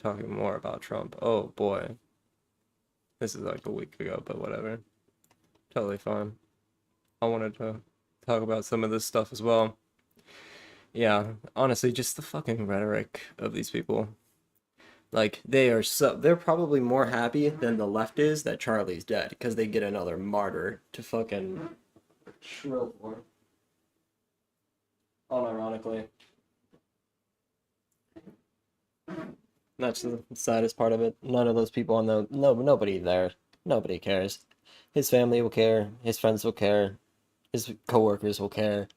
talking more about Trump. Oh boy. This is like a week ago, but whatever. Totally fine. I wanted to talk about some of this stuff as well. Yeah, honestly, just the fucking rhetoric of these people. Like, they're probably more happy than the left is that Charlie's dead, because they get another martyr to fucking shrill for. Unironically. That's the saddest part of it. None of those people on the nobody there. Nobody cares. His family will care. His friends will care. His coworkers will care.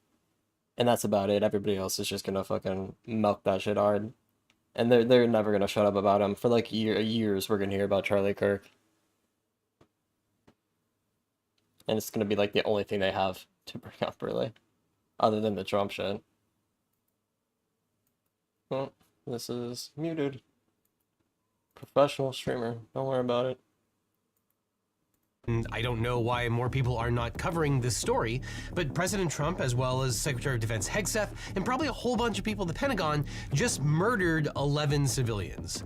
And that's about it. Everybody else is just gonna fucking milk that shit hard. And they're never gonna shut up about him. For like years we're gonna hear about Charlie Kirk. And it's gonna be like the only thing they have to bring up, really. Other than the Trump shit. Well, this is muted. Professional streamer. Don't worry about it. I don't know why more people are not covering this story, but President Trump, as well as Secretary of Defense Hegseth, and probably a whole bunch of people at the Pentagon, just murdered 11 civilians.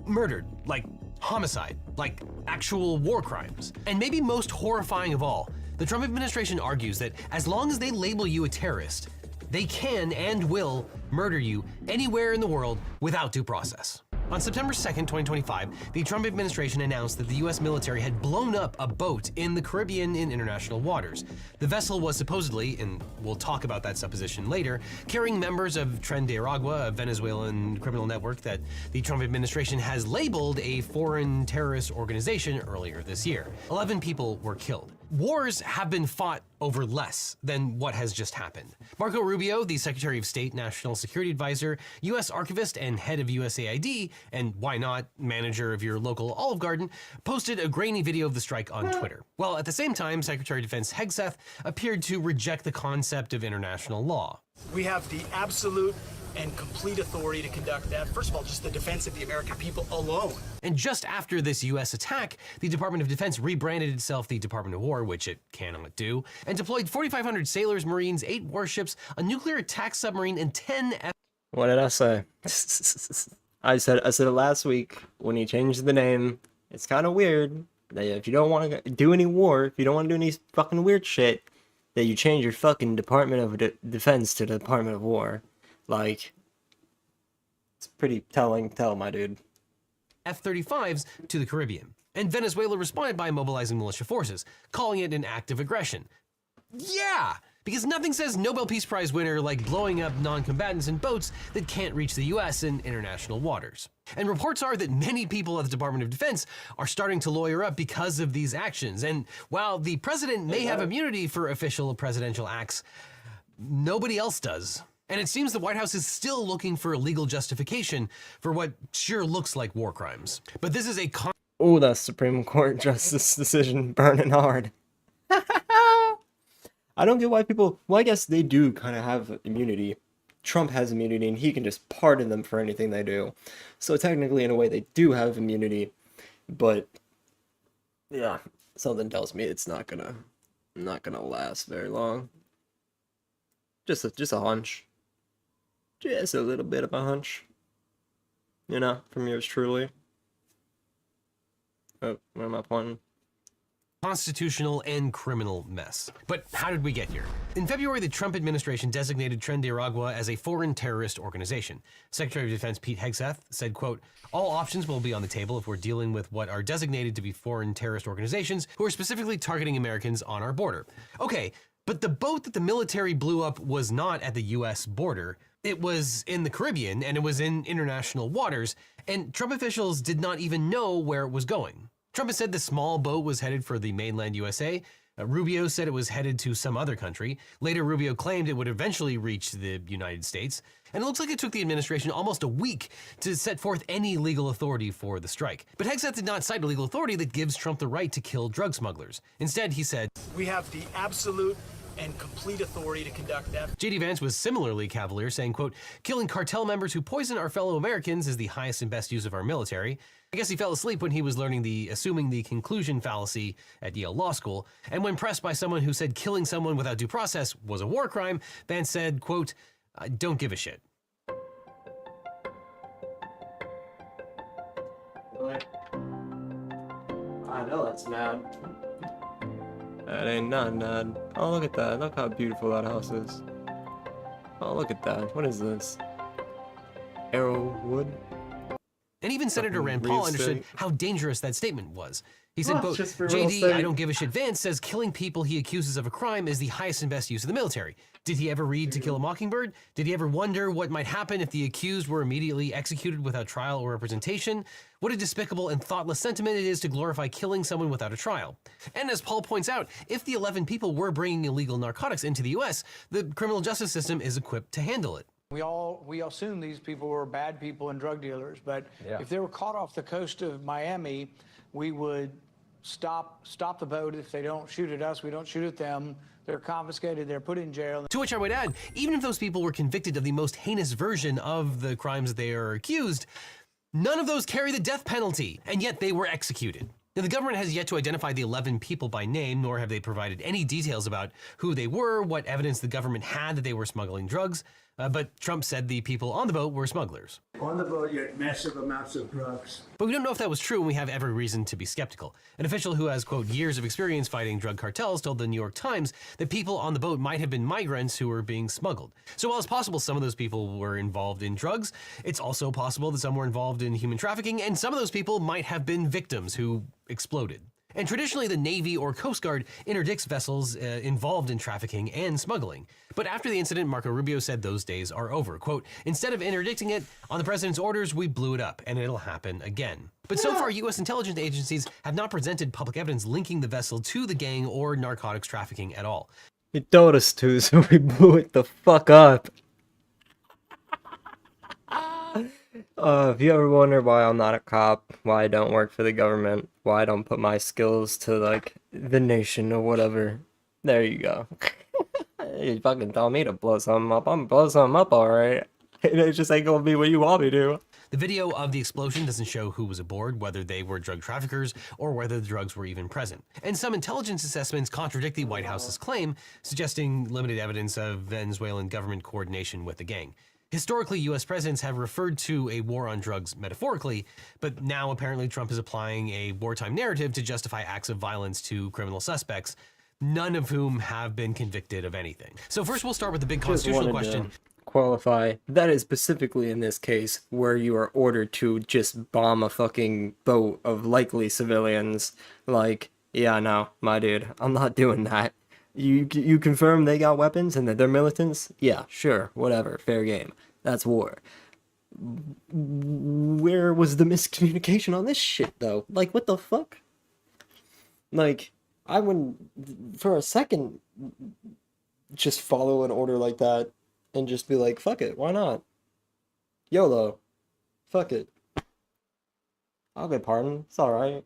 Murdered, like homicide, like actual war crimes. And maybe most horrifying of all, the Trump administration argues that as long as they label you a terrorist, they can and will murder you anywhere in the world without due process. On September 2nd, 2025, the Trump administration announced that the US military had blown up a boat in the Caribbean in international waters. The vessel was supposedly, and we'll talk about that supposition later, carrying members of Tren de Aragua, a Venezuelan criminal network that the Trump administration has labeled a foreign terrorist organization earlier this year. 11 people were killed. Wars have been fought over less than what has just happened. Marco Rubio, the Secretary of State, National Security Advisor, U.S. Archivist, and head of USAID, and why not, manager of your local Olive Garden, posted a grainy video of the strike on Twitter. While at the same time, Secretary of Defense Hegseth appeared to reject the concept of international law. We have the absolute and complete authority to conduct that. First of all, just the defense of the American people alone. And just after this US attack, the Department of Defense rebranded itself the Department of War, which it cannot do, and deployed 4,500 sailors, Marines, 8 warships, a nuclear attack submarine, and 10 What did I say? I said it last week when he changed the name. It's kind of weird that if you don't want to do any war, if you don't want to do any fucking weird shit, that you change your fucking Department of Defense to the Department of War. Like, it's pretty telling, my dude. F-35s to the Caribbean. And Venezuela responded by mobilizing militia forces, calling it an act of aggression. Yeah! Because nothing says Nobel Peace Prize winner like blowing up non-combatants in boats that can't reach the US in international waters. And reports are that many people at the Department of Defense are starting to lawyer up because of these actions. And while the president may have immunity for official presidential acts, nobody else does. And it seems the White House is still looking for a legal justification for what sure looks like war crimes. But this is a Oh, that Supreme Court justice decision burning hard. I don't get why people... Well, I guess they do kind of have immunity. Trump has immunity, and he can just pardon them for anything they do. So technically, in a way, they do have immunity. But, yeah, something tells me it's not gonna last very long. Just a hunch. Just a little bit of a hunch. You know, from yours truly. Oh, where am I pointing? constitutional and criminal mess. But how did we get here? In February, the Trump administration designated Tren de Aragua as a foreign terrorist organization. Secretary of Defense Pete Hegseth said, quote, "All options will be on the table if we're dealing with what are designated to be foreign terrorist organizations who are specifically targeting Americans on our border." Okay, but the boat that the military blew up was not at the US border. It was in the Caribbean, and it was in international waters, and Trump officials did not even know where it was going. Trump has said the small boat was headed for the mainland USA. Rubio said it was headed to some other country. Later, Rubio claimed it would eventually reach the United States. And it looks like it took the administration almost a week to set forth any legal authority for the strike. But Hegseth did not cite a legal authority that gives Trump the right to kill drug smugglers. Instead, he said, "We have the absolute and complete authority to conduct that." J.D. Vance was similarly cavalier, saying, quote, "Killing cartel members who poison our fellow Americans is the highest and best use of our military." I guess he fell asleep when he was assuming the conclusion fallacy at Yale Law School. And when pressed by someone who said killing someone without due process was a war crime, Vance said, quote, "I don't give a shit." know that's Nad. That ain't not Nad. Oh, look at that. Look how beautiful that house is. Oh, look at that. What is this? Arrowwood? And even Senator Rand Paul real understood estate. how dangerous that statement was. He said, Oh, quote, just for real JD, estate. I don't give a shit Vance says killing people he accuses of a crime is the highest and best use of the military. Did he ever read To Kill a Mockingbird? Did he ever wonder what might happen if the accused were immediately executed without trial or representation? What a despicable and thoughtless sentiment it is to glorify killing someone without a trial. And as Paul points out, if the 11 people were bringing illegal narcotics into the US, the criminal justice system is equipped to handle it. We assume these people were bad people and drug dealers, but if they were caught off the coast of Miami, we would stop the boat. If they don't shoot at us, we don't shoot at them. They're confiscated, they're put in jail. To which I would add, even if those people were convicted of the most heinous version of the crimes they are accused, none of those carry the death penalty, and yet they were executed. Now, the government has yet to identify the 11 people by name, nor have they provided any details about who they were, what evidence the government had that they were smuggling drugs, but Trump said the people on the boat were smugglers. On the boat, you had massive amounts of drugs. But we don't know if that was true, and we have every reason to be skeptical. An official who has, quote, years of experience fighting drug cartels told the New York Times that people on the boat might have been migrants who were being smuggled. So while it's possible some of those people were involved in drugs, it's also possible that some were involved in human trafficking, and some of those people might have been victims who exploded. And traditionally, the Navy or Coast Guard interdicts vessels involved in trafficking and smuggling. But after the incident, Marco Rubio said those days are over. Quote, instead of interdicting it, on the president's orders, we blew it up, and it'll happen again. But so far, U.S. intelligence agencies have not presented public evidence linking the vessel to the gang or narcotics trafficking at all. He told us to, so we blew it the fuck up. If you ever wonder why I'm not a cop, why I don't work for the government, why I don't put my skills to, like, the nation or whatever, there you go. You fucking tell me to blow something up, I'm gonna blow something up, alright. It just ain't gonna be what you want me to. The video of the explosion doesn't show who was aboard, whether they were drug traffickers, or whether the drugs were even present. And some intelligence assessments contradict the White House's claim, suggesting limited evidence of Venezuelan government coordination with the gang. Historically, U.S. presidents have referred to a war on drugs metaphorically, but now apparently Trump is applying a wartime narrative to justify acts of violence to criminal suspects, none of whom have been convicted of anything. So first we'll start with the big constitutional question. Qualify, that is specifically in this case where you are ordered to just bomb a fucking boat of likely civilians. Like, yeah, no, my dude, I'm not doing that. You confirm they got weapons and that they're militants? Yeah, sure, whatever, fair game. That's war. Where was the miscommunication on this shit, though? Like, what the fuck? Like, I wouldn't, for a second, just follow an order like that and just be like, fuck it, why not? YOLO. Fuck it. I'll get pardoned, it's alright.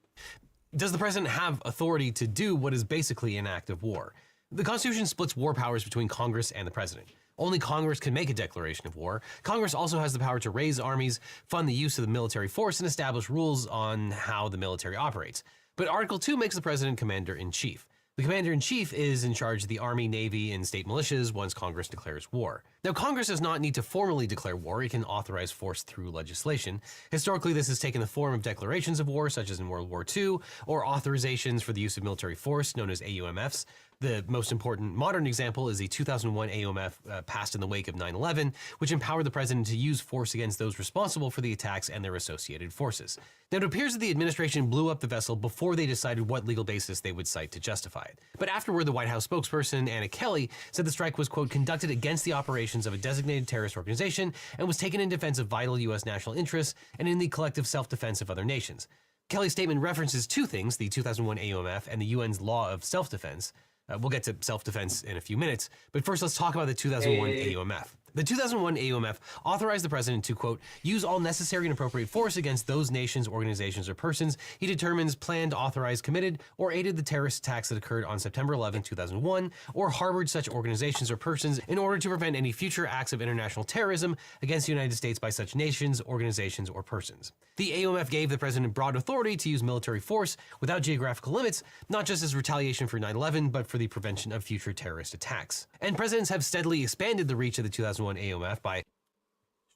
Does the president have authority to do what is basically an act of war? The Constitution splits war powers between Congress and the president. Only Congress can make a declaration of war. Congress also has the power to raise armies, fund the use of the military force, and establish rules on how the military operates. But Article 2 makes the president commander-in-chief. The commander-in-chief is in charge of the Army, Navy, and state militias once Congress declares war. Now, Congress does not need to formally declare war. It can authorize force through legislation. Historically, this has taken the form of declarations of war, such as in World War II, or authorizations for the use of military force, known as AUMFs. The most important modern example is the 2001 AUMF passed in the wake of 9/11, which empowered the president to use force against those responsible for the attacks and their associated forces. Now, it appears that the administration blew up the vessel before they decided what legal basis they would cite to justify it. But afterward, the White House spokesperson, Anna Kelly, said the strike was, quote, conducted against the operations of a designated terrorist organization and was taken in defense of vital U.S. national interests and in the collective self-defense of other nations. Kelly's statement references two things, the 2001 AUMF and the UN's law of self-defense. We'll get to self-defense in a few minutes, but first let's talk about the 2001 AUMF. The 2001 AUMF authorized the president to, quote, use all necessary and appropriate force against those nations, organizations, or persons he determines planned, authorized, committed, or aided the terrorist attacks that occurred on September 11, 2001, or harbored such organizations or persons in order to prevent any future acts of international terrorism against the United States by such nations, organizations, or persons. The AUMF gave the president broad authority to use military force without geographical limits, not just as retaliation for 9/11, but for the prevention of future terrorist attacks. And presidents have steadily expanded the reach of the 2001 AUMF by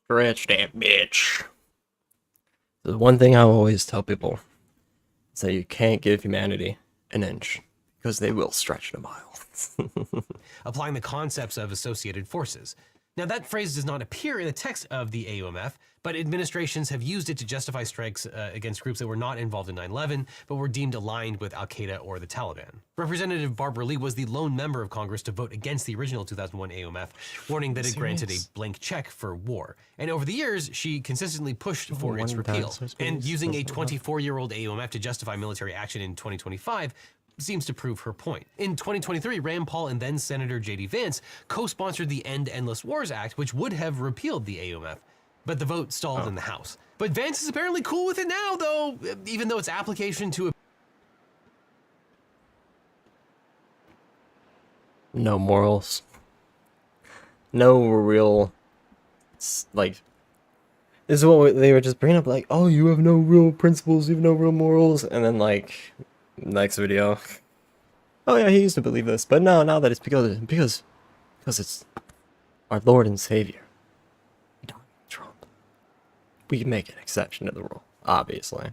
Stretch that bitch. The one thing I always tell people, So you can't give humanity an inch, because they will stretch it a mile. applying the concepts of associated forces. Now, that phrase does not appear in the text of the AUMF, but administrations have used it to justify strikes against groups that were not involved in 9/11, but were deemed aligned with Al-Qaeda or the Taliban. Representative Barbara Lee was the lone member of Congress to vote against the original 2001 AUMF, warning that it granted a blank check for war. And over the years, she consistently pushed for its repeal. And using a 24-year-old AUMF to justify military action in 2025 seems to prove her point. In 2023, Rand Paul and then Senator J.D. Vance co-sponsored the End Endless Wars Act, which would have repealed the AUMF, but the vote stalled in the House. But Vance is apparently cool with it now, though, even though its application to a No morals. No real, like, this is what they were just bringing up, like, oh, you have no real principles, you have no real morals, and then, like, next video, oh yeah, he used to believe this, but no, now that it's because it's our Lord and Savior, Donald Trump, we can make an exception to the rule, obviously.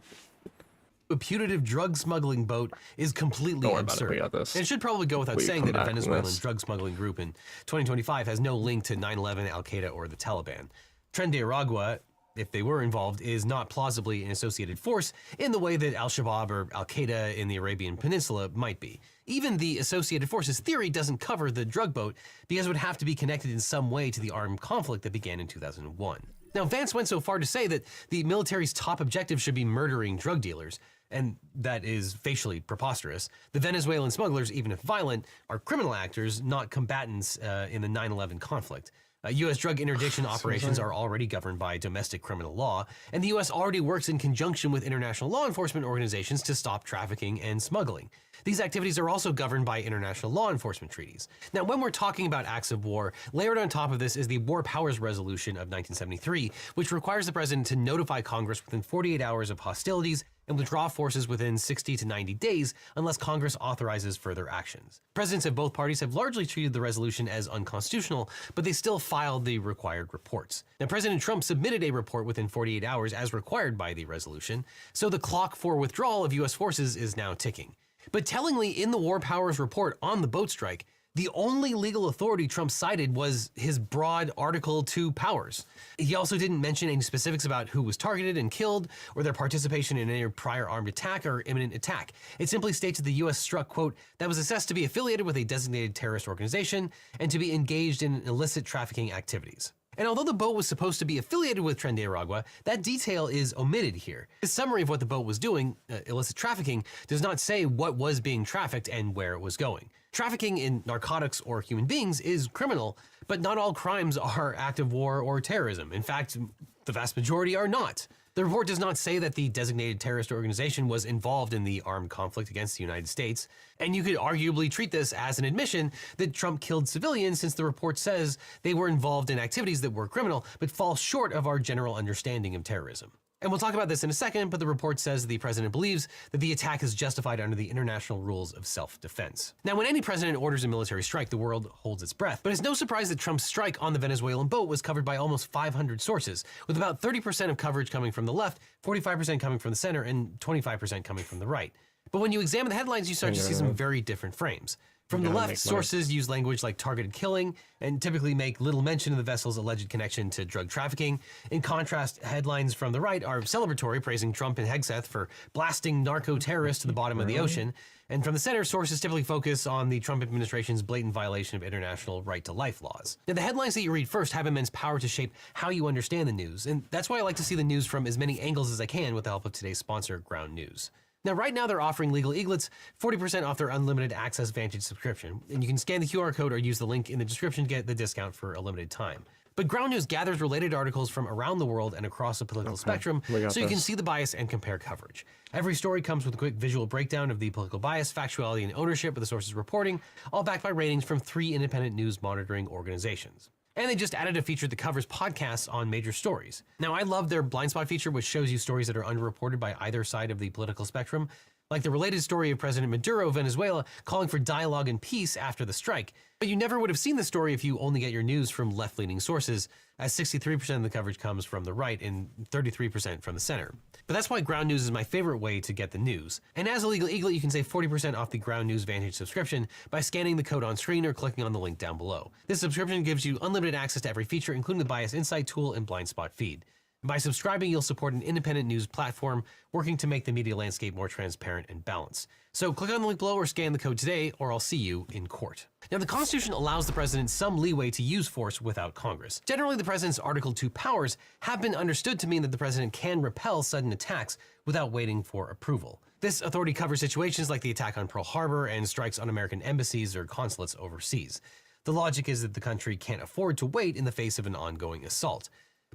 a putative drug smuggling boat is completely Don't worry about it, absurd. we got this. And it should probably go without We saying come that a back from Venezuelan this. drug smuggling group in 2025 has no link to 9/11, Al-Qaeda, or the Taliban. Tren de Aragua, if they were involved, is not plausibly an associated force in the way that Al-Shabaab or Al-Qaeda in the Arabian Peninsula might be. Even the associated forces theory doesn't cover the drug boat because it would have to be connected in some way to the armed conflict that began in 2001. Now, Vance went so far to say that the military's top objective should be murdering drug dealers, and that is facially preposterous. The Venezuelan smugglers, even if violent, are criminal actors, not combatants in the 9/11 conflict. U.S. drug interdiction operations are already governed by domestic criminal law, and the U.S. already works in conjunction with international law enforcement organizations to stop trafficking and smuggling. These activities are also governed by international law enforcement treaties. Now, when we're talking about acts of war, layered on top of this is the War Powers Resolution of 1973, which requires the president to notify Congress within 48 hours of hostilities and withdraw forces within 60 to 90 days unless Congress authorizes further actions. Presidents of both parties have largely treated the resolution as unconstitutional, but they still filed the required reports. Now, President Trump submitted a report within 48 hours as required by the resolution, so the clock for withdrawal of U.S. forces is now ticking. But tellingly, in the War Powers report on the boat strike, the only legal authority Trump cited was his broad Article 2 powers. He also didn't mention any specifics about who was targeted and killed, or their participation in any prior armed attack or imminent attack. It simply states that the U.S. struck, quote, that was assessed to be affiliated with a designated terrorist organization and to be engaged in illicit trafficking activities. And although the boat was supposed to be affiliated with Tren de Aragua, that detail is omitted here. The summary of what the boat was doing, illicit trafficking, does not say what was being trafficked and where it was going. Trafficking in narcotics or human beings is criminal, but not all crimes are acts of war or terrorism. In fact, the vast majority are not. The report does not say that the designated terrorist organization was involved in the armed conflict against the United States, and you could arguably treat this as an admission that Trump killed civilians since the report says they were involved in activities that were criminal, but fall short of our general understanding of terrorism. And we'll talk about this in a second, but the report says the president believes that the attack is justified under the international rules of self-defense. Now, when any president orders a military strike, the world holds its breath. But it's no surprise that Trump's strike on the Venezuelan boat was covered by almost 500 sources, with about 30% of coverage coming from the left, 45% coming from the center, and 25% coming from the right. But when you examine the headlines, you start to see some very different frames. From the left, sources use language like targeted killing and typically make little mention of the vessel's alleged connection to drug trafficking. In contrast, headlines from the right are celebratory, praising Trump and Hegseth for blasting narco-terrorists to the bottom of the ocean. And from the center, sources typically focus on the Trump administration's blatant violation of international right-to-life laws. Now, the headlines that you read first have immense power to shape how you understand the news, and that's why I like to see the news from as many angles as I can with the help of today's sponsor, Ground News. Now, right now, they're offering Legal Eaglets 40% off their unlimited Access Vantage subscription, and you can scan the QR code or use the link in the description to get the discount for a limited time. But Ground News gathers related articles from around the world and across the political spectrum, so you can see the bias and compare coverage. Every story comes with a quick visual breakdown of the political bias, factuality, and ownership of the sources reporting, all backed by ratings from 3 independent news monitoring organizations. And they just added a feature that covers podcasts on major stories. Now, I love their blind spot feature, which shows you stories that are underreported by either side of the political spectrum. like the related story of President Maduro of Venezuela calling for dialogue and peace after the strike. But you never would have seen the story if you only get your news from left-leaning sources, as 63% of the coverage comes from the right and 33% from the center. But that's why Ground News is my favorite way to get the news. And as a legal eagle, you can save 40% off the Ground News Vantage subscription by scanning the code on screen or clicking on the link down below. This subscription gives you unlimited access to every feature, including the Bias Insight tool and blind spot feed. By subscribing, you'll support an independent news platform working to make the media landscape more transparent and balanced. So click on the link below or scan the code today, or I'll see you in court. Now, the Constitution allows the president some leeway to use force without Congress. Generally, the president's Article 2 powers have been understood to mean that the president can repel sudden attacks without waiting for approval. This authority covers situations like the attack on Pearl Harbor and strikes on American embassies or consulates overseas. The logic is that the country can't afford to wait in the face of an ongoing assault.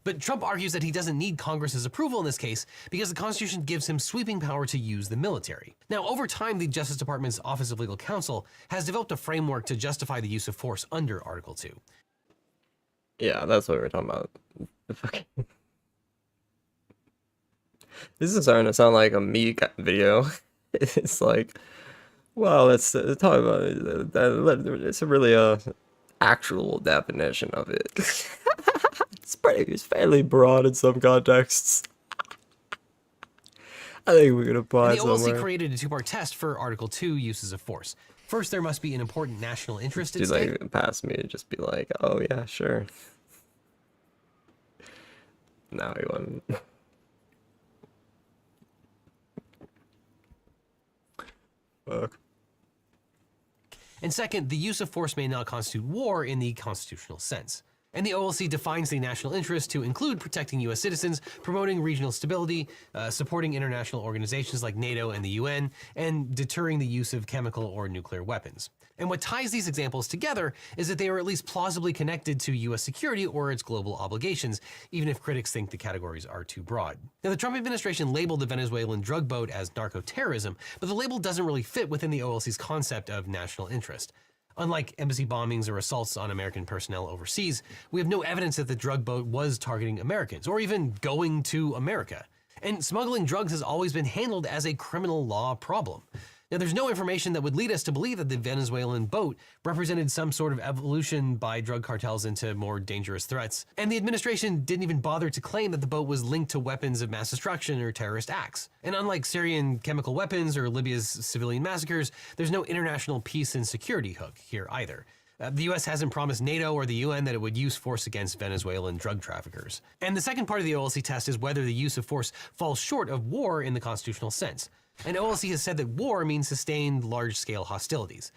But Trump argues that he doesn't need Congress's approval in this case because the Constitution gives him sweeping power to use the military. Now, over time, the Justice Department's Office of Legal Counsel has developed a framework to justify the use of force under Article 2. Yeah, that's what we're talking about. This is starting to sound like a me video. It's like, well, let's talk about it. It's a really actual definition of it. It's fairly broad in some contexts. I think we're gonna apply the OLC somewhere. created a two-part test for Article 2 uses of force. First, there must be an important national interest at Dude, stake. like, past me to just be like, oh yeah, sure. Now he won. Fuck. And second, the use of force may not constitute war in the constitutional sense. And the OLC defines the national interest to include protecting U.S. citizens, promoting regional stability, supporting international organizations like NATO and the UN, and deterring the use of chemical or nuclear weapons. And what ties these examples together is that they are at least plausibly connected to U.S. security or its global obligations, even if critics think the categories are too broad. Now, the Trump administration labeled the Venezuelan drug boat as narco-terrorism, but the label doesn't really fit within the OLC's concept of national interest. Unlike embassy bombings or assaults on American personnel overseas, we have no evidence that the drug boat was targeting Americans, or even going to America. And smuggling drugs has always been handled as a criminal law problem. Now, there's no information that would lead us to believe that the Venezuelan boat represented some sort of evolution by drug cartels into more dangerous threats. And the administration didn't even bother to claim that the boat was linked to weapons of mass destruction or terrorist acts. And unlike Syrian chemical weapons or Libya's civilian massacres, there's no international peace and security hook here either. The US hasn't promised NATO or the UN that it would use force against Venezuelan drug traffickers. And the second part of the OLC test is whether the use of force falls short of war in the constitutional sense. And OLC has said that war means sustained large-scale hostilities.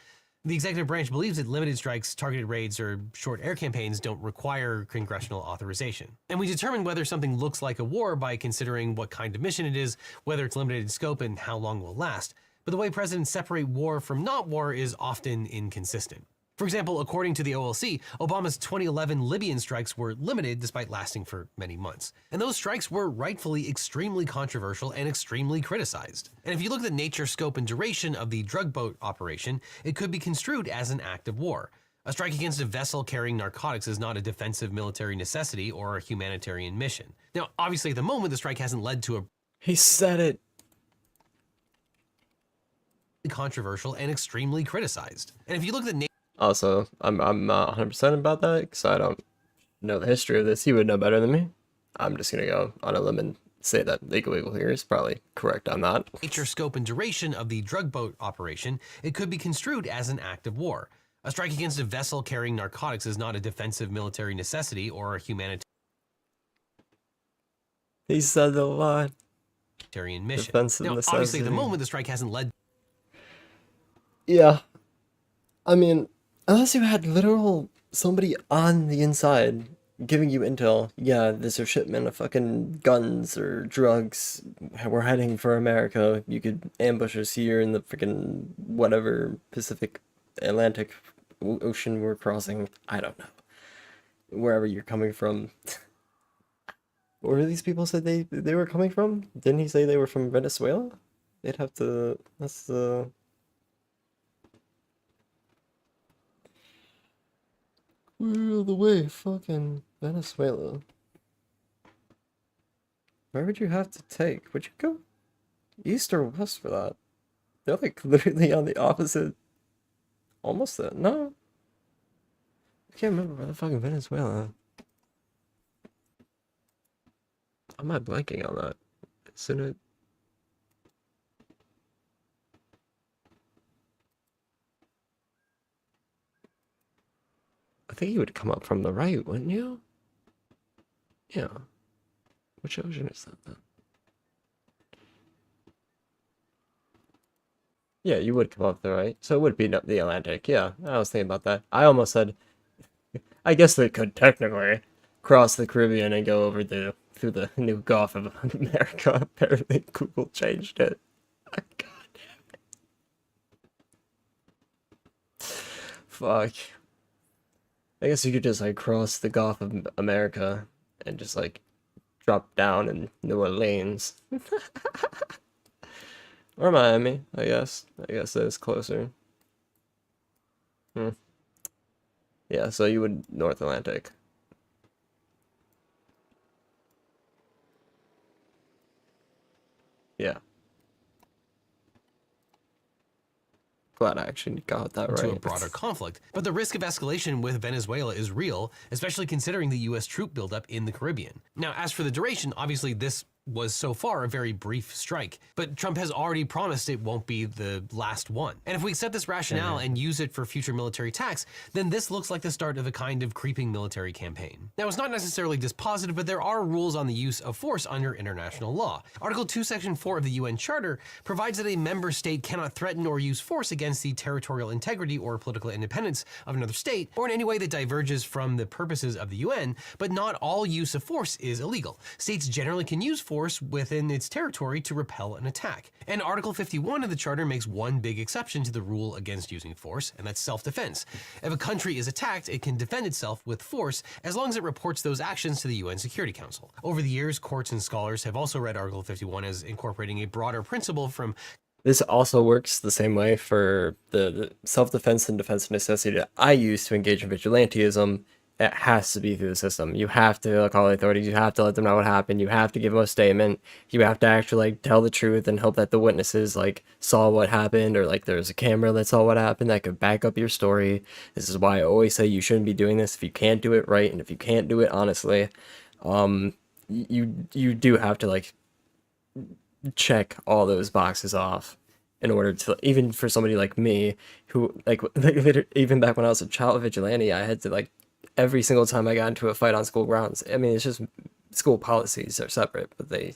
The executive branch believes that limited strikes, targeted raids, or short air campaigns don't require congressional authorization. And we determine whether something looks like a war by considering what kind of mission it is, whether it's limited in scope, and how long it will last. But the way presidents separate war from not war is often inconsistent. For example, according to the OLC, Obama's 2011 Libyan strikes were limited despite lasting for many months. And those strikes were rightfully extremely controversial and extremely criticized. And if you look at the nature, scope, and duration of the drug boat operation, it could be construed as an act of war. A strike against a vessel carrying narcotics is not a defensive military necessity or a humanitarian mission. Now, obviously at the moment, the strike hasn't led to a He said it. controversial and extremely criticized. And if you look at the Also, I'm not 100% about that because I don't know the history of this. He would know better than me. I'm just gonna go on a limb and say that Legal Eagle here is probably correct on that. nature, scope, and duration of the drug boat operation, it could be construed as an act of war. A strike against a vessel carrying narcotics is not a defensive military necessity or a humanitarian He said a lot. mission. Defensive Now, obviously, at necessity. the moment, the strike hasn't led Yeah. I mean, unless you had literal somebody on the inside giving you intel, yeah, there's a shipment of fucking guns or drugs. We're heading for America. You could ambush us here in the freaking whatever Pacific Atlantic Ocean we're crossing. I don't know. Wherever you're coming from. Where these people said they were coming from? Didn't he say they were from Venezuela? They'd have to. That's the. We're the way, fucking Venezuela. Where would you have to take? Would you go east or west for that? They're like literally on the opposite. Almost that. No. I can't remember where the fucking Venezuela. Am I blanking on that? Isn't it? I think you would come up from the right, wouldn't you? Yeah. Which ocean is that then? Yeah, you would come up the right. So it would be the Atlantic. Yeah, I was thinking about that. I almost said, I guess they could technically cross the Caribbean and go over through the new Gulf of America. Apparently Google changed it. God damn it. Fuck. I guess you could just like cross the Gulf of America and just like drop down in New Orleans. Or Miami, I guess. I guess that is closer. Yeah, so you would North Atlantic. Yeah. Glad I actually got that right. To a broader conflict, but the risk of escalation with Venezuela is real, especially considering the U.S. troop buildup in the Caribbean. Now, as for the duration, obviously this was so far a very brief strike, but Trump has already promised it won't be the last one. And if we accept this rationale and use it for future military attacks, then this looks like the start of a kind of creeping military campaign. Now, it's not necessarily dispositive, but there are rules on the use of force under international law. Article 2, Section 4 of the UN Charter provides that a member state cannot threaten or use force against the territorial integrity or political independence of another state, or in any way that diverges from the purposes of the UN, but not all use of force is illegal. States generally can use force within its territory to repel an attack. And Article 51 of the Charter makes one big exception to the rule against using force, and that's self-defense. If a country is attacked, it can defend itself with force as long as it reports those actions to the UN Security Council. Over the years, courts and scholars have also read Article 51 as incorporating a broader principle from This also works the same way for the self-defense and defense of necessity that I use to engage in vigilantism. It has to be through the system. You have to call the authorities. You have to let them know what happened. You have to give them a statement. You have to actually like tell the truth and hope that the witnesses like saw what happened, or like there's a camera that saw what happened that could back up your story. This is why I always say you shouldn't be doing this if you can't do it right, and if you can't do it honestly. You do have to like check all those boxes off in order to, even for somebody like me who like even back when I was a child vigilante, I had to like every single time I got into a fight on school grounds. I mean, it's just school policies are separate, but they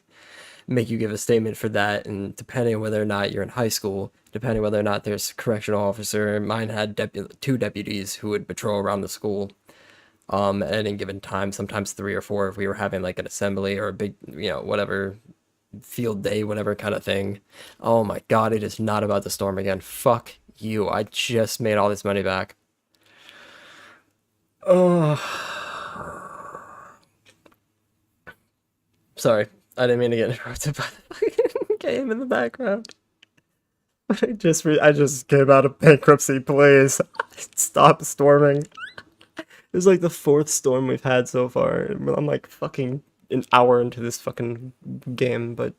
make you give a statement for that. And depending on whether or not you're in high school, depending on whether or not there's a correctional officer, mine had two deputies who would patrol around the school at any given time, sometimes 3 or 4 if we were having like an assembly or a big, whatever field day, whatever kind of thing. Oh my God, it is not about the storm again. Fuck you. I just made all this money back. Oh, sorry, I didn't mean to get interrupted by the fucking game in the background. I just came out of bankruptcy, please. Stop storming. It's like the 4th storm we've had so far, and I'm like fucking an hour into this fucking game, but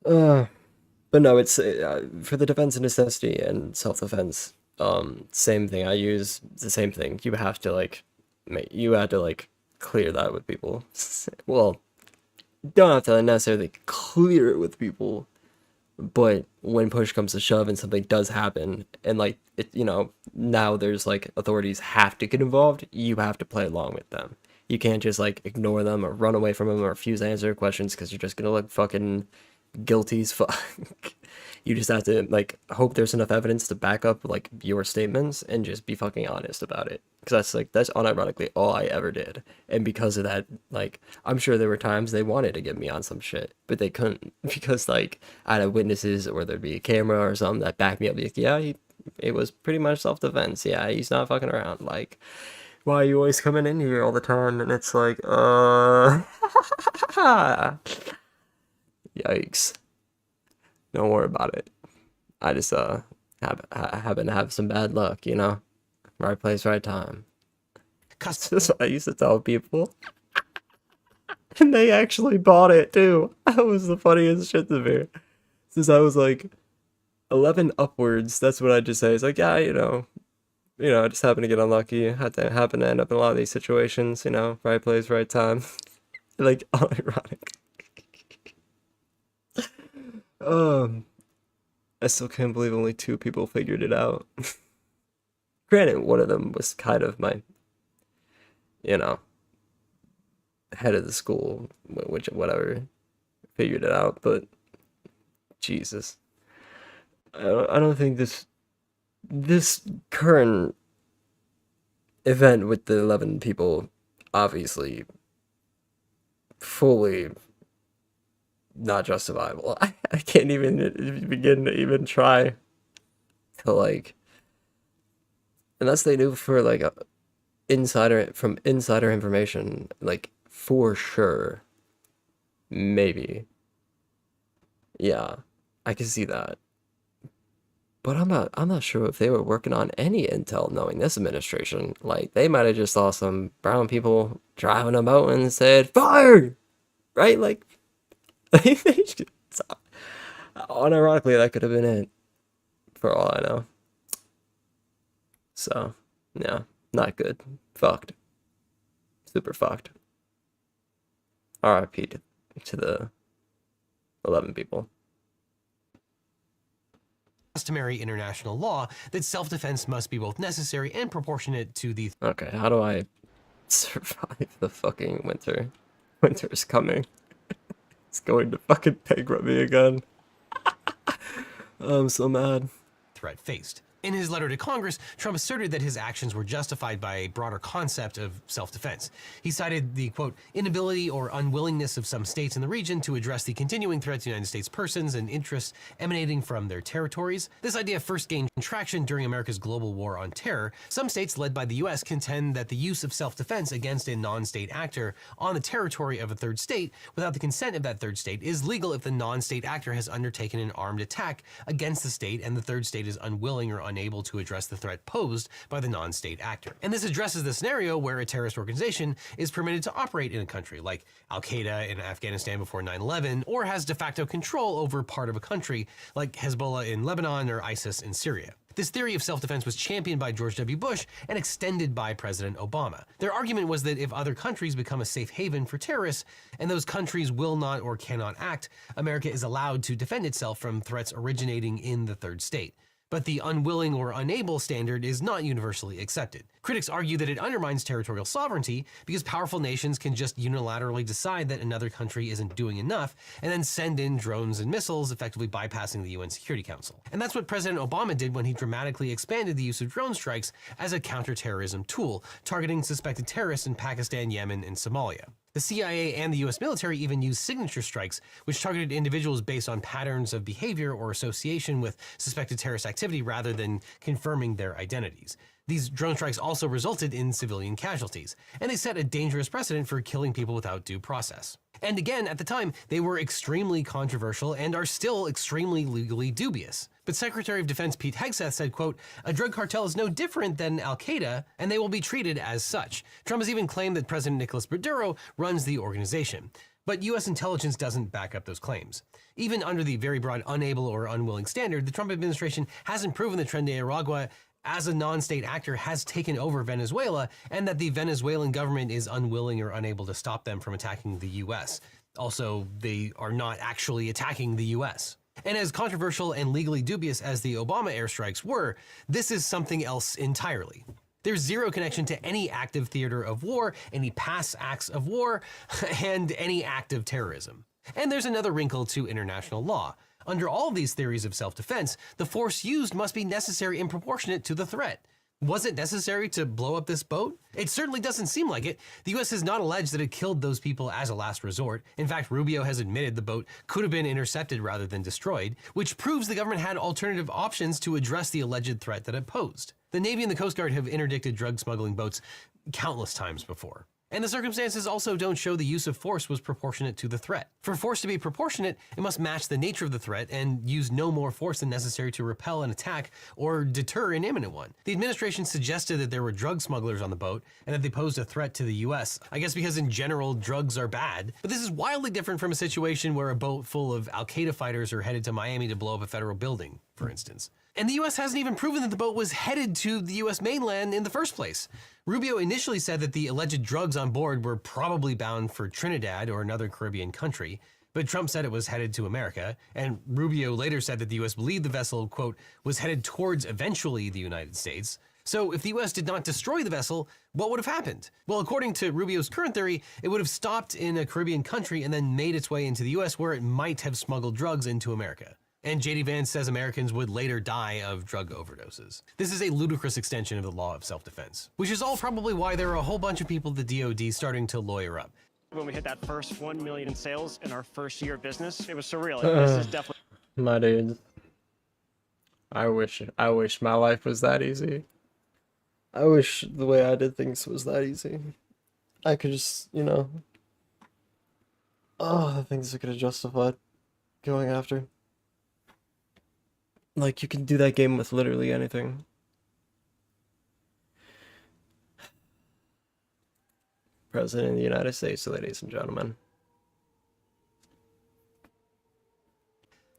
no, it's for the defense of necessity and self-defense. Same thing. I use the same thing. You have to like clear that with people. Well, don't have to necessarily clear it with people, but when push comes to shove and something does happen, and like it, now there's like authorities have to get involved, you have to play along with them. You can't just like ignore them or run away from them or refuse to answer questions because you're just gonna look fucking guilty as fuck. You just have to like hope there's enough evidence to back up like your statements and just be fucking honest about it. Because that's unironically all I ever did. And because of that, like I'm sure there were times they wanted to get me on some shit, but they couldn't because like I had witnesses or there'd be a camera or something that backed me up. Like, yeah, it was pretty much self-defense. Yeah, he's not fucking around. Like, why are you always coming in here all the time? And it's like, yikes. Don't worry about it. I just happen to have some bad luck, right place, right time. That's what I used to tell people. And they actually bought it too. That was the funniest shit to me. Since I was like, 11 upwards, that's what I just say. It's like, yeah, I just happen to get unlucky. Happen to end up in a lot of these situations, right place, right time. Like, ironic. I still can't believe only 2 people figured it out. Granted, one of them was kind of my, head of the school, which, whatever, figured it out, but Jesus. I don't think this current event with the 11 people, obviously fully not justifiable. I can't even begin to even try to, like, unless they knew for like insider information, like, for sure, maybe, yeah, I can see that. But I'm not sure if they were working on any intel knowing this administration. Like, they might have just saw some brown people driving a boat and said, fire! Right? Like, unironically, that could have been it, for all I know. So, yeah, not good. Fucked. Super fucked. RIP to the 11 people. Customary international law that self-defense must be both necessary and proportionate to the Okay, how do I survive the fucking winter? Winter's coming. It's going to fucking bankrupt me again. I'm so mad. threat faced. In his letter to Congress, Trump asserted that his actions were justified by a broader concept of self-defense. He cited the, quote, inability or unwillingness of some states in the region to address the continuing threat to United States persons and interests emanating from their territories. This idea first gained traction during America's global war on terror. Some states led by the U.S. contend that the use of self-defense against a non-state actor on the territory of a third state without the consent of that third state is legal if the non-state actor has undertaken an armed attack against the state and the third state is unwilling or unable to address the threat posed by the non-state actor. And this addresses the scenario where a terrorist organization is permitted to operate in a country, like Al-Qaeda in Afghanistan before 9/11, or has de facto control over part of a country, like Hezbollah in Lebanon or ISIS in Syria. This theory of self-defense was championed by George W. Bush and extended by President Obama. Their argument was that if other countries become a safe haven for terrorists, and those countries will not or cannot act, America is allowed to defend itself from threats originating in the third state. But the unwilling or unable standard is not universally accepted. Critics argue that it undermines territorial sovereignty because powerful nations can just unilaterally decide that another country isn't doing enough and then send in drones and missiles, effectively bypassing the UN Security Council. And that's what President Obama did when he dramatically expanded the use of drone strikes as a counterterrorism tool, targeting suspected terrorists in Pakistan, Yemen, and Somalia. The CIA and the US military even used signature strikes, which targeted individuals based on patterns of behavior or association with suspected terrorist activity rather than confirming their identities. These drone strikes also resulted in civilian casualties, and they set a dangerous precedent for killing people without due process. And again, at the time, they were extremely controversial and are still extremely legally dubious. But Secretary of Defense Pete Hegseth said, quote, a drug cartel is no different than Al-Qaeda, and they will be treated as such. Trump has even claimed that President Nicolas Maduro runs the organization. But U.S. intelligence doesn't back up those claims. Even under the very broad unable or unwilling standard, the Trump administration hasn't proven that Tren de Aragua as a non-state actor has taken over Venezuela and that the Venezuelan government is unwilling or unable to stop them from attacking the U.S. Also, they are not actually attacking the U.S. And as controversial and legally dubious as the Obama airstrikes were, this is something else entirely. There's zero connection to any active theater of war, any past acts of war, and any act of terrorism. And there's another wrinkle to international law. Under all these theories of self-defense, the force used must be necessary and proportionate to the threat. Was it necessary to blow up this boat? It certainly doesn't seem like it. The U.S. has not alleged that it killed those people as a last resort. In fact, Rubio has admitted the boat could have been intercepted rather than destroyed, which proves the government had alternative options to address the alleged threat that it posed. The Navy and the Coast Guard have interdicted drug smuggling boats countless times before. And the circumstances also don't show the use of force was proportionate to the threat. For force to be proportionate, it must match the nature of the threat and use no more force than necessary to repel an attack or deter an imminent one. The administration suggested that there were drug smugglers on the boat and that they posed a threat to the US, I guess because in general drugs are bad. But this is wildly different from a situation where a boat full of Al-Qaeda fighters are headed to Miami to blow up a federal building, for instance. And the US hasn't even proven that the boat was headed to the US mainland in the first place. Rubio initially said that the alleged drugs on board were probably bound for Trinidad or another Caribbean country, but Trump said it was headed to America, and Rubio later said that the US believed the vessel, quote, was headed towards eventually the United States. So if the US did not destroy the vessel, what would have happened? Well, according to Rubio's current theory, it would have stopped in a Caribbean country and then made its way into the US, where it might have smuggled drugs into America. And JD Vance says Americans would later die of drug overdoses. This is a ludicrous extension of the law of self-defense, which is all probably why there are a whole bunch of people at the DoD starting to lawyer up. When we hit that first 1 million in sales in our first year of business, it was surreal. This is definitely My dude. I wish my life was that easy. I wish the way I did things was that easy. I could just, you know, the things I could have justified going after. Like, you can do that game with literally anything. President of the United States, ladies and gentlemen.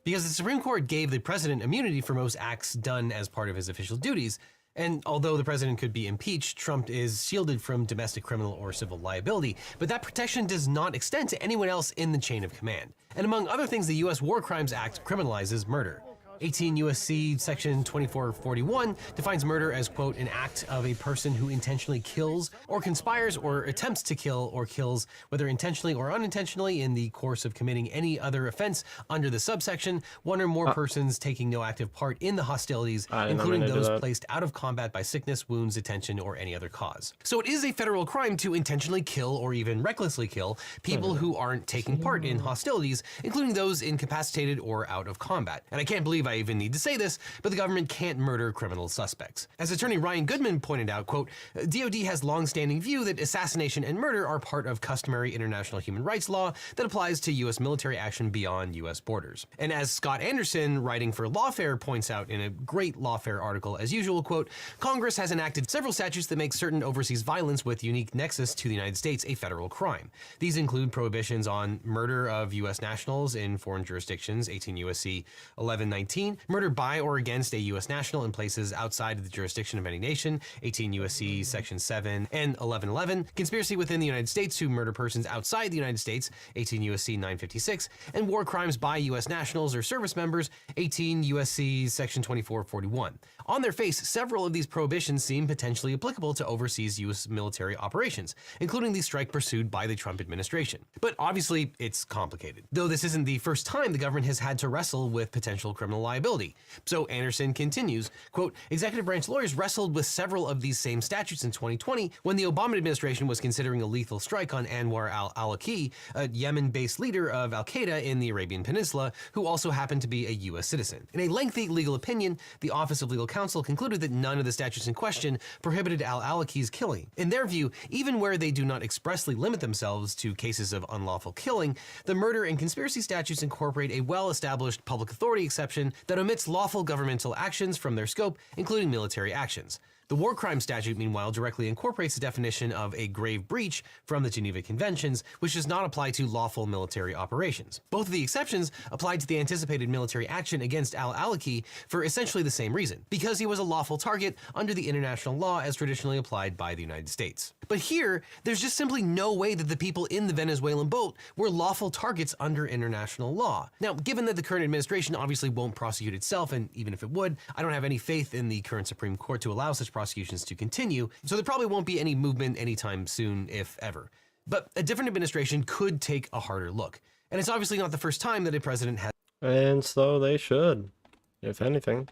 Because the Supreme Court gave the president immunity for most acts done as part of his official duties, and although the president could be impeached, Trump is shielded from domestic criminal or civil liability, but that protection does not extend to anyone else in the chain of command. And among other things, the U.S. War Crimes Act criminalizes murder. 18 U.S.C. section 2441 defines murder as, quote, an act of a person who intentionally kills or conspires or attempts to kill or kills, whether intentionally or unintentionally, in the course of committing any other offense under the subsection, one or more persons taking no active part in the hostilities, including those placed out of combat by sickness, wounds, detention, or any other cause. So it is a federal crime to intentionally kill or even recklessly kill people who aren't taking part in hostilities, including those incapacitated or out of combat. And I can't believe I even need to say this, but the government can't murder criminal suspects. As attorney Ryan Goodman pointed out, quote, DoD has long-standing view that assassination and murder are part of customary international human rights law that applies to U.S. military action beyond U.S. borders. And as Scott Anderson, writing for Lawfare, points out in a great Lawfare article as usual, quote, Congress has enacted several statutes that make certain overseas violence with unique nexus to the United States a federal crime. These include prohibitions on murder of U.S. nationals in foreign jurisdictions, 18 U.S.C. 1119, murder by or against a U.S. national in places outside of the jurisdiction of any nation, 18 U.S.C. Section 7 and 1111, conspiracy within the United States to murder persons outside the United States, 18 U.S.C. 956, and war crimes by U.S. nationals or service members, 18 U.S.C. Section 2441. On their face, several of these prohibitions seem potentially applicable to overseas U.S. military operations, including the strike pursued by the Trump administration. But obviously, it's complicated. Though this isn't the first time the government has had to wrestle with potential criminal liability. So Anderson continues, quote, executive branch lawyers wrestled with several of these same statutes in 2020 when the Obama administration was considering a lethal strike on Anwar al-Awlaki, a Yemen-based leader of Al-Qaeda in the Arabian Peninsula, who also happened to be a U.S. citizen. In a lengthy legal opinion, the Office of Legal Counsel concluded that none of the statutes in question prohibited al-Awlaki's killing. In their view, even where they do not expressly limit themselves to cases of unlawful killing, the murder and conspiracy statutes incorporate a well-established public authority exception that omits lawful governmental actions from their scope, including military actions. The war crime statute, meanwhile, directly incorporates the definition of a grave breach from the Geneva Conventions, which does not apply to lawful military operations. Both of the exceptions applied to the anticipated military action against al-Awlaki for essentially the same reason, because he was a lawful target under the international law as traditionally applied by the United States. But here, there's just simply no way that the people in the Venezuelan boat were lawful targets under international law. Now, given that the current administration obviously won't prosecute itself, and even if it would, I don't have any faith in the current Supreme Court to allow such prosecutions to continue, so there probably won't be any movement anytime soon, if ever. But a different administration could take a harder look. And it's obviously not the first time that a president has. And so they should, if anything.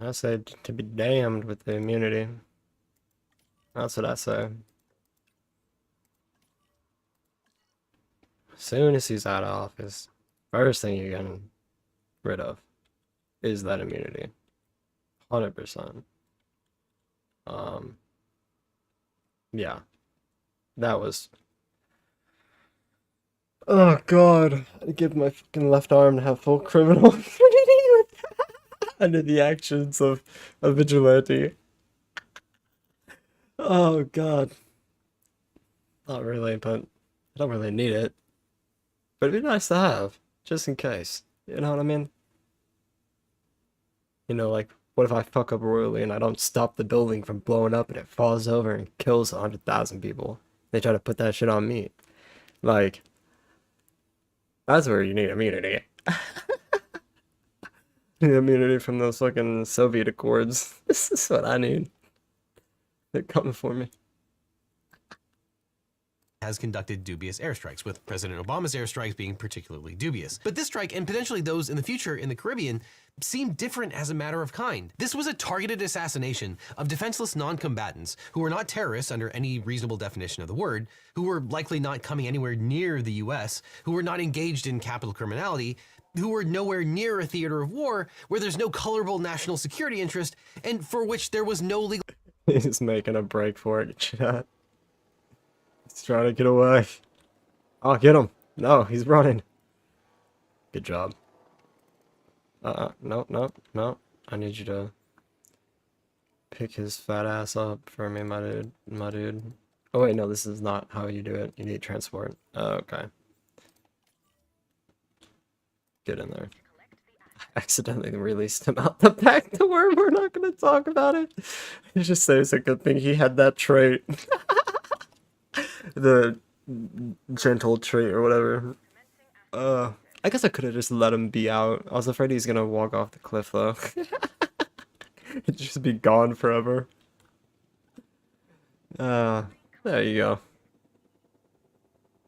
I said to be damned with the immunity. That's what I say. As soon as he's out of office, first thing you're getting rid of is that immunity. 100%. Yeah. That was... Oh god, I give my fucking left arm to have full criminal immunity under the actions of a vigilante. Oh god. Not really, but I don't really need it. But it'd be nice to have, just in case. You know what I mean? You know, like, what if I fuck up royally and I don't stop the building from blowing up and it falls over and kills 100,000 people? They try to put that shit on me. Like, that's where you need immunity. You need immunity from those fucking Soviet Accords. This is what I need. They're coming for me. Has conducted dubious airstrikes, with President Obama's airstrikes being particularly dubious. But this strike, and potentially those in the future in the Caribbean, seem different as a matter of kind. This was a targeted assassination of defenseless non-combatants who were not terrorists under any reasonable definition of the word, who were likely not coming anywhere near the US, who were not engaged in capital criminality, who were nowhere near a theater of war where there's no colorable national security interest, and for which there was no legal... He's making a break for it, chat. He's trying to get away. Oh, get him. No, he's running. Good job. No. I need you to pick his fat ass up for me, my dude. Oh wait, no, this is not how you do it. You need transport. Okay. Get in there. I accidentally released him out the back door. We're not gonna talk about it. You just say it's a good thing he had that trait. The gentle trait or whatever. I guess I could have just let him be out. I was afraid he's gonna walk off the cliff though. He'd just be gone forever. There you go.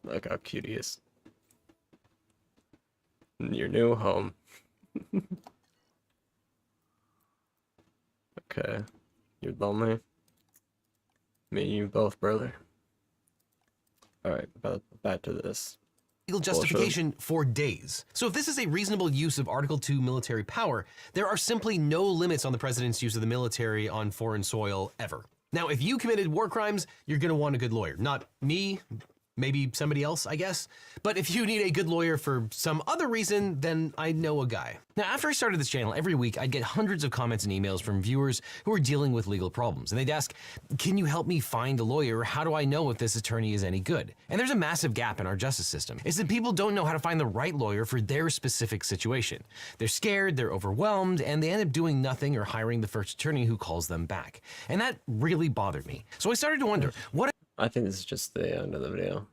Look how cute he is. In your new home. Okay. You're lonely? Me and you both, brother. Alright, back to this. Legal justification for days. So if this is a reasonable use of Article 2 military power, there are simply no limits on the president's use of the military on foreign soil ever. Now, if you committed war crimes, you're gonna want a good lawyer. Not me, maybe somebody else, I guess. But if you need a good lawyer for some other reason, then I know a guy. Now, after I started this channel, every week I'd get hundreds of comments and emails from viewers who are dealing with legal problems. And they'd ask, can you help me find a lawyer? How do I know if this attorney is any good? And there's a massive gap in our justice system. It's that people don't know how to find the right lawyer for their specific situation. They're scared, they're overwhelmed, and they end up doing nothing or hiring the first attorney who calls them back. And that really bothered me. So I started to wonder, what I think this is just the end of the video.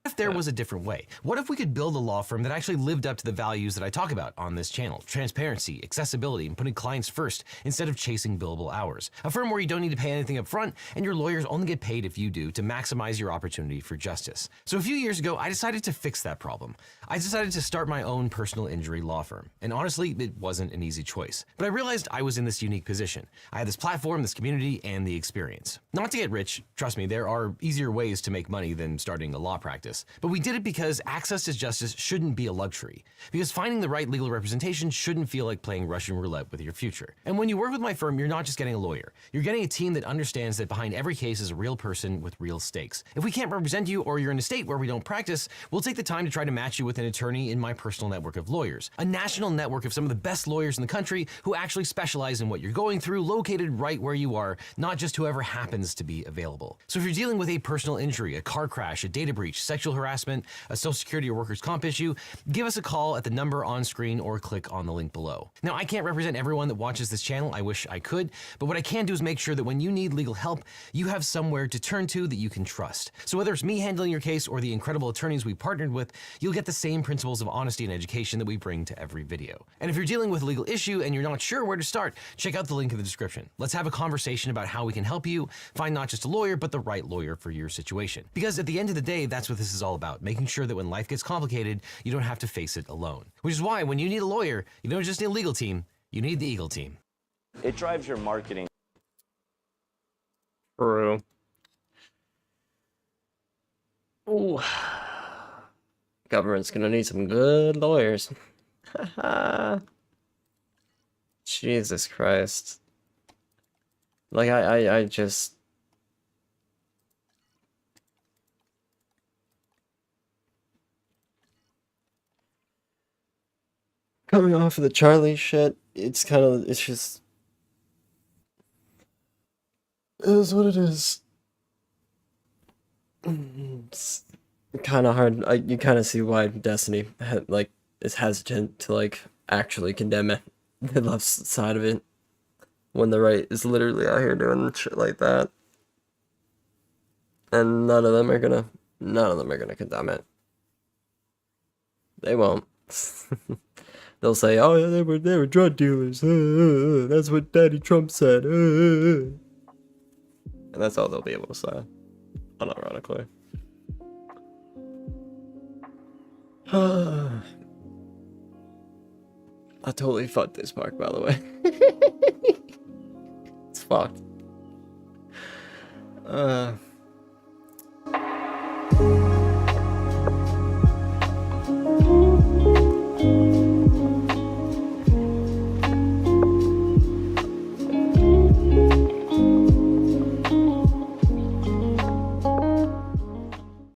if there was a different way? What if we could build a law firm that actually lived up to the values that I talk about on this channel? Transparency, accessibility, and putting clients first instead of chasing billable hours. A firm where you don't need to pay anything up front and your lawyers only get paid if you do, to maximize your opportunity for justice. So a few years ago, I decided to fix that problem. I decided to start my own personal injury law firm. And honestly, it wasn't an easy choice. But I realized I was in this unique position. I had this platform, this community, and the experience. Not to get rich, trust me, there are easier ways to make money than starting a law practice. But we did it because access to justice shouldn't be a luxury. Because finding the right legal representation shouldn't feel like playing Russian roulette with your future. And when you work with my firm, you're not just getting a lawyer. You're getting a team that understands that behind every case is a real person with real stakes. If we can't represent you, or you're in a state where we don't practice, we'll take the time to try to match you with an attorney in my personal network of lawyers. A national network of some of the best lawyers in the country who actually specialize in what you're going through, located right where you are, not just whoever happens to be available. So if you're dealing with a personal injury, a car crash, a data breach, sexual harassment, a social security or workers' comp issue, give us a call at the number on screen or click on the link below. Now, I can't represent everyone that watches this channel. I wish I could, but what I can do is make sure that when you need legal help, you have somewhere to turn to that you can trust. So whether it's me handling your case or the incredible attorneys we partnered with, you'll get the same principles of honesty and education that we bring to every video. And if you're dealing with a legal issue and you're not sure where to start, check out the link in the description. Let's have a conversation about how we can help you find not just a lawyer, but the right lawyer for your situation. Because at the end of the day, that's what this is all about, making sure that when life gets complicated, you don't have to face it alone. Which is why when you need a lawyer, you don't just need a legal team, you need the Eagle team. It drives your marketing. True. Ooh. Government's gonna need some good lawyers. Jesus Christ. Like, I just... coming off of the Charlie shit, it's just, it is what it is. It's kind of hard. You kind of see why Destiny is hesitant to like actually condemn it, the left side of it, when the right is literally out here doing shit like that, and none of them are gonna condemn it. They won't. They'll say, "Oh yeah, they were drug dealers. That's what Daddy Trump said." And that's all they'll be able to say, unironically. I totally fucked this park, by the way. It's fucked.